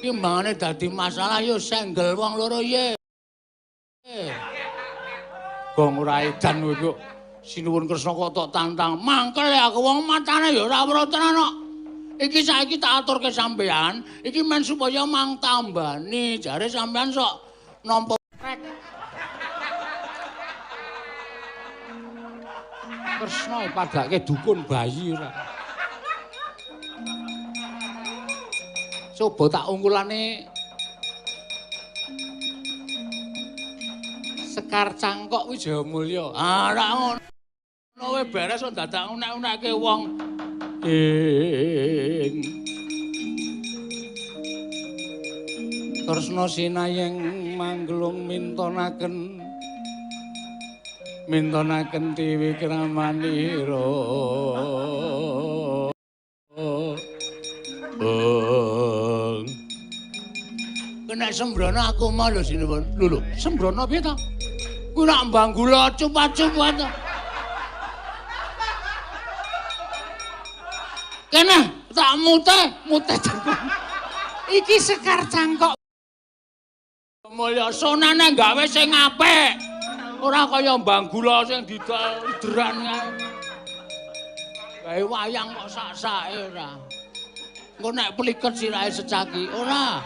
Iki mbangane dadi masalah yo senggel wong loro ye. Gong ora edan kowe kok sinuwun Kresna kok tok tantang. Mangkel ya aku wong matane ya ora weruh tenan kok. Iki saiki tak aturke sampean, iki men supaya mang tambani. Jare sampean sok nampa rek. Kresna padake dukun bayi ora. Coba tak ungkulane Sekar Cangkok Wijayamulya. Ah, ra ngono kowe beres kok dadak unek-unekke wong. Kresna sinayeng manglung mintonaken tiwi kramanira. Kena sembrono aku mah lho sinuwun. Lho, sembrono piye ta? Kuwi nak mbanggula cupat-cup wae ta. Kene tak mute jengkul. Iki Sekar Cangkok mulya sonane gawe sing apik. Ora kaya mbanggula sing didran kae. Gawe wayang kok sak-sake ora. Engko nek pliket sirahe secaki ora.